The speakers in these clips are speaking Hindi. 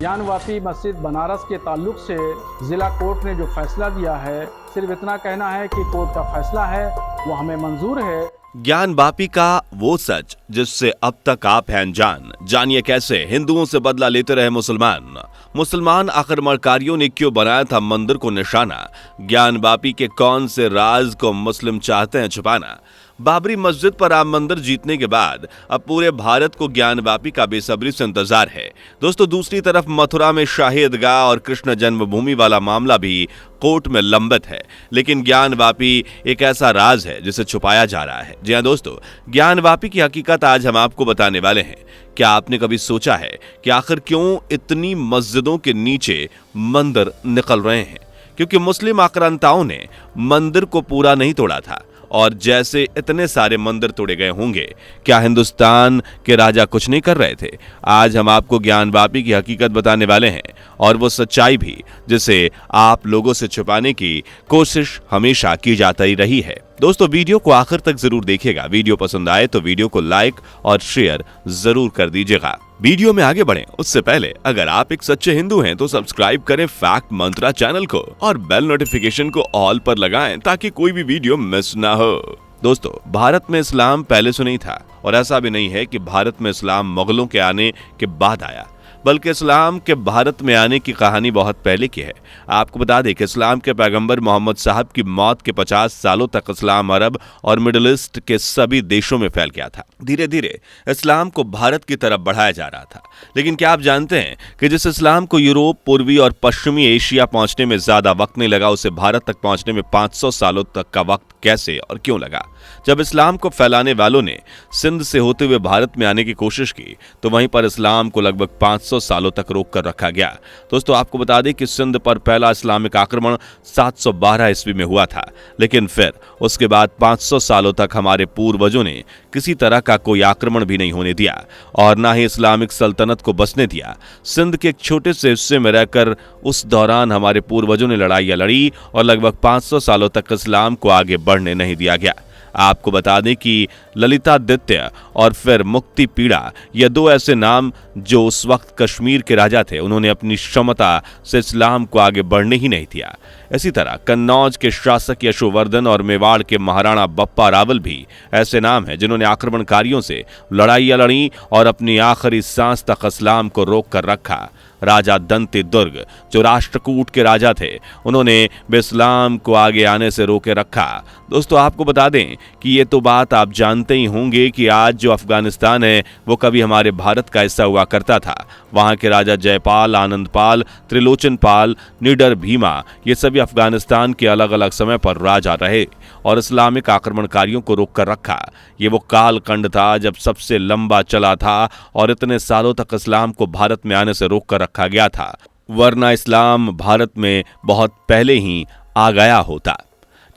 ज्ञानवापी मस्जिद बनारस के ताल्लुक से जिला कोर्ट ने जो फैसला दिया है, सिर्फ इतना कहना है कि कोर्ट का फैसला है वो हमें मंजूर है। ज्ञानवापी का वो सच जिससे अब तक आप हैं अनजान। जानिए कैसे हिंदुओं से बदला लेते रहे मुसलमान आक्रमणकारियों ने क्यों बनाया था मंदिर को निशाना। ज्ञानवापी के कौन से राज को मुस्लिम चाहते हैं छुपाना। बाबरी मस्जिद पर राम मंदिर जीतने के बाद अब पूरे भारत को ज्ञानवापी का बेसब्री से इंतजार है। दोस्तों, दूसरी तरफ मथुरा में शाही ईदगाह और कृष्ण जन्मभूमि वाला मामला भी कोर्ट में लंबित है, लेकिन ज्ञानवापी एक ऐसा राज है जिसे छुपाया जा रहा है। जी हां दोस्तों, ज्ञानवापी की हकीकत आज हम आपको बताने वाले हैं। क्या आपने कभी सोचा है कि आखिर क्यों इतनी मस्जिदों के नीचे मंदिर निकल रहे हैं? क्योंकि मुस्लिम आक्रांताओं ने मंदिर को पूरा नहीं तोड़ा था, और जैसे इतने सारे मंदिर तोड़े गए होंगे, क्या हिंदुस्तान के राजा कुछ नहीं कर रहे थे? आज हम आपको ज्ञानवापी की हकीकत बताने वाले हैं, और वो सच्चाई भी जिसे आप लोगों से छुपाने की कोशिश हमेशा की जाती रही है। दोस्तों, वीडियो को आखिर तक जरूर देखिएगा। वीडियो पसंद आए तो वीडियो को लाइक और शेयर जरूर कर दीजिएगा। वीडियो में आगे बढ़ें उससे पहले अगर आप एक सच्चे हिंदू हैं तो सब्सक्राइब करें फैक्ट मंत्रा चैनल को और बेल नोटिफिकेशन को ऑल पर लगाएं ताकि कोई भी वीडियो मिस ना हो। दोस्तों, भारत में इस्लाम पहले से नहीं था, और ऐसा भी नहीं है कि भारत में इस्लाम मुगलों के आने के बाद आया, बल्कि इस्लाम के भारत में आने की कहानी बहुत पहले की है। आपको बता दें कि इस्लाम के पैगंबर मोहम्मद साहब की मौत के 50 सालों तक इस्लाम अरब और मिडिल ईस्ट के सभी देशों में फैल गया था। धीरे धीरे इस्लाम को भारत की तरफ बढ़ाया जा रहा था। लेकिन क्या आप जानते हैं कि जिस इस्लाम को यूरोप, पूर्वी और पश्चिमी एशिया पहुंचने में ज्यादा वक्त नहीं लगा, उसे भारत तक पहुंचने में 500 सालों तक का वक्त कैसे और क्यों लगा? जब इस्लाम को फैलाने वालों ने सिंध से होते हुए भारत में आने की कोशिश की, तो वहीं पर इस्लाम को लगभग 500 सालों तक रोक कर रखा गया। दोस्तों, आपको बता दें कि सिंध पर पहला इस्लामिक आक्रमण 712 ईस्वी में हुआ था, लेकिन फिर उसके बाद 500 सालों तक हमारे पूर्वजों ने किसी तरह का कोई आक्रमण भी नहीं होने दिया, और ना ही इस्लामिक सल्तनत को बसने दिया। सिंध के एक छोटे से हिस्से में रहकर उस दौरान हमारे पूर्वजों ने लड़ाइयां लड़ी, और लगभग 500 सालों तक इस्लाम को आगे बढ़ने नहीं दिया गया। आपको बता दें कि ललितादित्य और फिर मुक्ति पीड़ा, ये दो ऐसे नाम जो उस वक्त कश्मीर के राजा थे, उन्होंने अपनी क्षमता से इस्लाम को आगे बढ़ने ही नहीं दिया। इसी तरह कन्नौज के शासक यशोवर्धन और मेवाड़ के महाराणा बप्पा रावल भी ऐसे नाम हैं जिन्होंने आक्रमणकारियों से लड़ाइयां लड़ी और अपनी आखिरी सांस तक इस्लाम को रोक कर रखा। राजा दंती दुर्ग, जो राष्ट्रकूट के राजा थे, उन्होंने इस्लाम को आगे आने से रोके रखा। दोस्तों, आपको बता दें कि ये तो बात आप जानते ही होंगे कि आज जो अफगानिस्तान है वो कभी हमारे भारत का हिस्सा हुआ करता था। वहां के राजा जयपाल, आनंदपाल, त्रिलोचन पाल, निडर भीमा, ये सभी अफगानिस्तान के अलग अलग समय पर राजा रहे और इस्लामिक आक्रमणकारियों को रोक कर रखा। ये वो कालखंड था जब सबसे लंबा चला था और इतने सालों तक इस्लाम को भारत में आने से रोक कर रखा गया था, वरना इस्लाम भारत में बहुत पहले ही आ गया होता।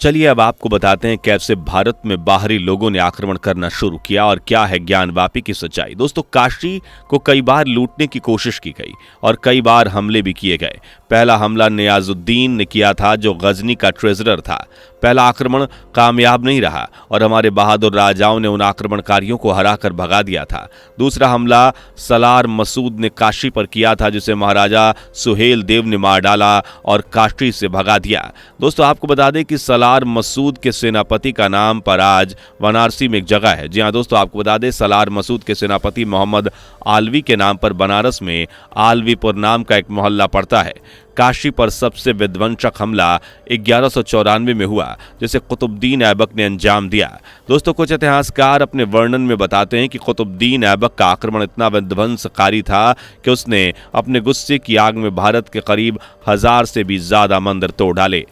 चलिए अब आपको बताते हैं कैसे भारत में बाहरी लोगों ने आक्रमण करना शुरू किया और क्या है ज्ञानवापी की सच्चाई। दोस्तों, काशी को कई बार लूटने की कोशिश की गई और कई बार हमले भी किए गए। पहला हमला नियाजुद्दीन ने किया था, जो गजनी का ट्रेजरर था। पहला आक्रमण कामयाब नहीं रहा और हमारे बहादुर राजाओं ने उन आक्रमणकारियों को हराकर भगा दिया था। दूसरा हमला सलार मसूद ने काशी पर किया था, जिसे महाराजा सुहेल देव ने मार डाला और काशी से भगा दिया। दोस्तों, आपको बता दें कि सलार मसूद के सेनापति का नाम पर आज वाराणसी में एक जगह है। जी हाँ दोस्तों, आपको बता दें सलार मसूद के सेनापति मोहम्मद आलवी के नाम पर बनारस में आलवीपुर नाम का एक मोहल्ला पड़ता है। काशी पर सबसे विध्वंसक हमला 1194 में हुआ, जिसे कुतुबुद्दीन ऐबक ने अंजाम दिया। दोस्तों, कुछ इतिहासकार अपने वर्णन में बताते हैं कि कुतुबुद्दीन ऐबक का आक्रमण इतना विध्वंसकारी था कि उसने अपने गुस्से की आग में भारत के करीब 1000 से भी ज्यादा मंदिर तोड़ डाले।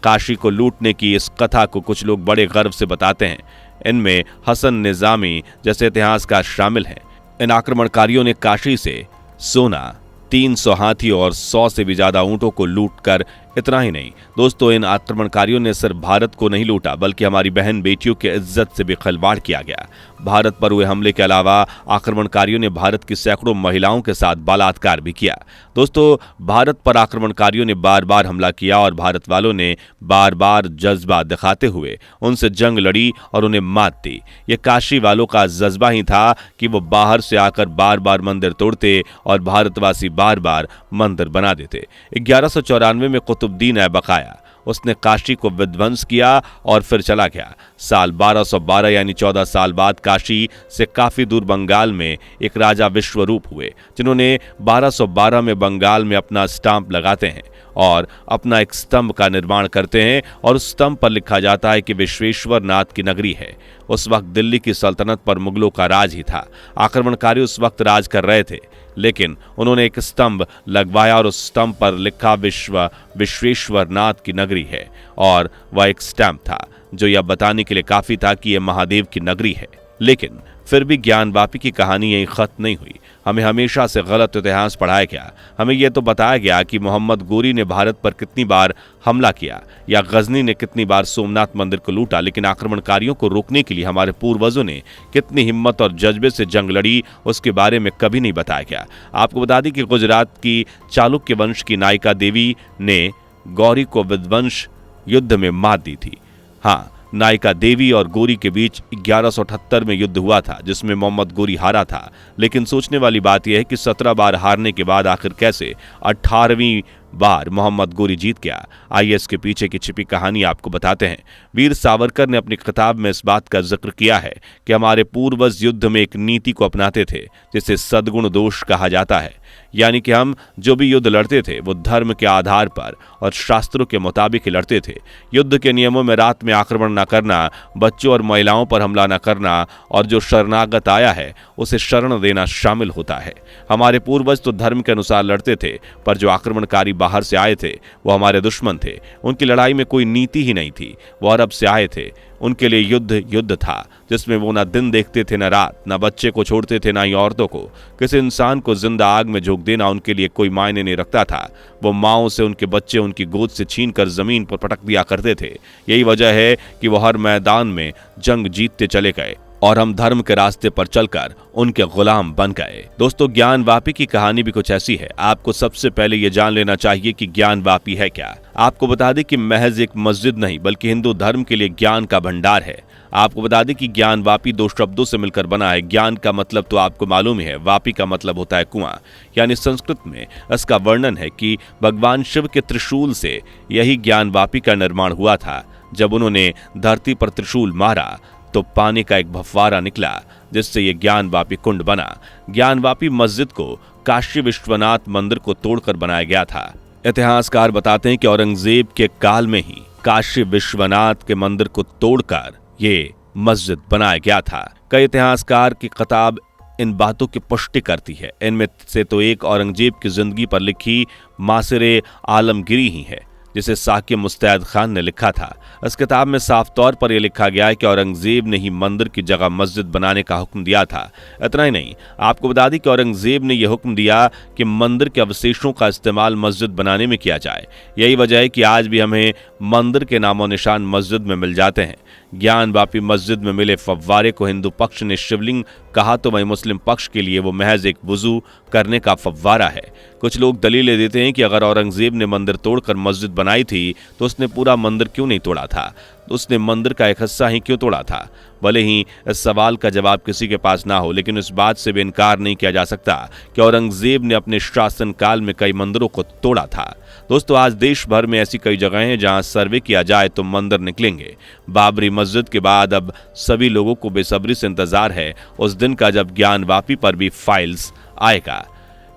काशी को लूटने की इस कथा को कुछ लोग बड़े गर्व से बताते हैं। इनमें हसन निजामी जैसे इतिहासकार शामिल हैं। इन आक्रमणकारियों ने काशी से सोना, 300 हाथी और 100 से भी ज्यादा ऊंटों को लूटकर इतना ही नहीं दोस्तों, इन आक्रमणकारियों ने सिर्फ भारत को नहीं लूटा बल्कि हमारी बहन बेटियों की इज्जत से भी खिलवाड़ किया गया। भारत पर हुए हमले के अलावा आक्रमणकारियों ने भारत की सैकड़ों महिलाओं के साथ बलात्कार भी किया। दोस्तों, भारत पर आक्रमणकारियों ने बार बार हमला किया और भारत वालों ने बार बार जज्बा दिखाते हुए उनसे जंग लड़ी और उन्हें मात दी। ये काशी वालों का जज्बा ही था कि वो बाहर से आकर बार बार मंदिर तोड़ते और भारतवासी बार बार मंदिर बना देते। 1194 में कुतुबुद्दीन ऐबक आया, उसने काशी को विध्वंस किया और फिर चला गया। साल 1212 यानी 14 साल बाद काशी से काफी दूर बंगाल में एक राजा विश्वरूप हुए, जिन्होंने 1212 में बंगाल में अपना स्टाम्प लगाते हैं और अपना एक स्तंभ का निर्माण करते हैं और उस स्तंभ पर लिखा जाता है कि विश्वेश्वर नाथ की नगरी है। उस वक्त दिल्ली की सल्तनत पर मुगलों का राज ही था। आक्रमणकारी उस वक्त राज कर रहे थे, लेकिन उन्होंने एक स्तंभ लगवाया और उस स्तंभ पर लिखा विश्वेश्वर नाथ की नगरी है, और वह एक स्टैंप था जो यह बताने के लिए काफी था कि यह महादेव की नगरी है। लेकिन फिर भी ज्ञानवापी की कहानी यही खत्म नहीं हुई। हमें हमेशा से गलत इतिहास पढ़ाया गया। हमें यह तो बताया गया कि मोहम्मद गोरी ने भारत पर कितनी बार हमला किया या गजनी ने कितनी बार सोमनाथ मंदिर को लूटा, लेकिन आक्रमणकारियों को रोकने के लिए हमारे पूर्वजों ने कितनी हिम्मत और जज्बे से जंग लड़ी, उसके बारे में कभी नहीं बताया गया। आपको बता दें कि गुजरात की चालुक्य वंश की नायिका देवी ने गौरी को विध्वंस युद्ध में मात दी थी। हाँ, नायिका देवी और गोरी के बीच 1178 में युद्ध हुआ था, जिसमें मोहम्मद गोरी हारा था। लेकिन सोचने वाली बात यह है कि 17 बार हारने के बाद आखिर कैसे 18वीं बार मोहम्मद गोरी जीत गया। आइए इसके पीछे की छिपी कहानी आपको बताते हैं। वीर सावरकर ने अपनी किताब में इस बात का जिक्र किया है कि हमारे पूर्वज युद्ध में एक नीति को अपनाते थे जिसे सद्गुण दोष कहा जाता है, यानी कि हम जो भी युद्ध लड़ते थे वो धर्म के आधार पर और शास्त्रों के मुताबिक लड़ते थे। युद्ध के नियमों में रात में आक्रमण न करना, बच्चों और महिलाओं पर हमला न करना और जो शरणागत आया है उसे शरण देना शामिल होता है। हमारे पूर्वज तो धर्म के अनुसार लड़ते थे, पर जो आक्रमणकारी बाहर से आए थे वो हमारे दुश्मन थे। उनकी लड़ाई में कोई नीति ही नहीं थी। वो अरब से आए थे, उनके लिए युद्ध था जिसमें वो ना दिन देखते थे न रात, ना बच्चे को छोड़ते थे ना ही औरतों को। किसी इंसान को जिंदा आग में झोंक देना उनके लिए कोई मायने नहीं रखता था। वो माओं से उनके बच्चे उनकी गोद से छीनकर जमीन पर पटक दिया करते थे। यही वजह है कि वो हर मैदान में जंग जीतते चले गए और हम धर्म के रास्ते पर चलकर उनके गुलाम बन गए। दोस्तों, ज्ञानवापी की कहानी भी कुछ ऐसी है। आपको सबसे पहले ये जान लेना चाहिए कि ज्ञानवापी है क्या। आपको बता दें कि महज एक मस्जिद नहीं बल्कि हिंदू धर्म के लिए ज्ञान का भंडार है। आपको बता दें कि ज्ञानवापी 2 शब्दों से मिलकर बना है। ज्ञान का मतलब तो आपको मालूम ही है, वापी का मतलब होता है कुआं। यानी संस्कृत में इसका वर्णन है कि भगवान शिव के त्रिशूल से यही ज्ञानवापी का निर्माण हुआ था। जब उन्होंने धरती पर त्रिशूल मारा तो पानी का एक फव्वारा निकला, जिससे ये ज्ञानवापी कुंड बना। ज्ञानवापी मस्जिद को काशी विश्वनाथ मंदिर को तोड़कर बनाया गया था। इतिहासकार बताते हैं कि औरंगजेब के काल में ही काशी विश्वनाथ के मंदिर को तोड़कर ये मस्जिद बनाया गया था। कई इतिहासकार की किताब इन बातों की पुष्टि करती है। इनमें से तो एक औरंगजेब की जिंदगी पर लिखी मासिरे आलमगिरी ही है, जिसे साकिब मुस्तैद खान ने लिखा था। इस किताब में साफ तौर पर यह लिखा गया है कि औरंगजेब ने ही मंदिर की जगह मस्जिद बनाने का हुक्म दिया था। इतना ही नहीं, आपको बता दें कि औरंगजेब ने यह हुक्म दिया कि मंदिर के अवशेषों का इस्तेमाल मस्जिद बनाने में किया जाए। यही वजह है कि आज भी हमें मंदिर के नामो निशान मस्जिद में मिल जाते हैं। ज्ञानवापी मस्जिद में मिले फव्वारे को हिंदू पक्ष ने शिवलिंग कहा तो वही मुस्लिम पक्ष के लिए वो महज एक वुजू करने का फव्वारा है। कुछ लोग दलीलें देते हैं कि अगर औरंगजेब ने मंदिर तोड़कर मस्जिद बनाई थी तो उसने पूरा मंदिर क्यों नहीं तोड़ा था, उसने मंदिर का एक हिस्सा ही क्यों तोड़ा था। भले ही इस सवाल का जवाब किसी के पास ना हो, लेकिन इस बात से भी इनकार नहीं किया जा सकता कि औरंगजेब ने अपने शासनकाल में कई मंदिरों को तोड़ा था। दोस्तों, आज देश भर में ऐसी कई जगहें हैं जहां सर्वे किया जाए तो मंदिर निकलेंगे। बाबरी मस्जिद के बाद अब सभी लोगों को बेसब्री से इंतजार है उस दिन का जब ज्ञानवापी पर भी फाइल्स आएगा।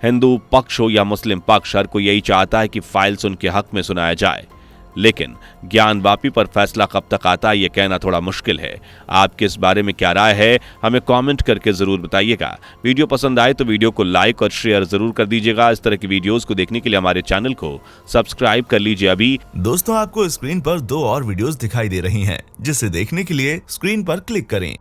हिंदू पक्ष हो या मुस्लिम पक्ष, हर कोई यही चाहता है कि फाइल्स उनके हक में सुनाया जाए, लेकिन ज्ञानवापी पर फैसला कब तक आता है ये कहना थोड़ा मुश्किल है। आपके इस बारे में क्या राय है, हमें कमेंट करके जरूर बताइएगा। वीडियो पसंद आए तो वीडियो को लाइक और शेयर जरूर कर दीजिएगा। इस तरह की वीडियोस को देखने के लिए हमारे चैनल को सब्सक्राइब कर लीजिए अभी। दोस्तों, आपको स्क्रीन पर 2 और वीडियोस दिखाई दे रही हैं, जिसे देखने के लिए स्क्रीन पर क्लिक करें।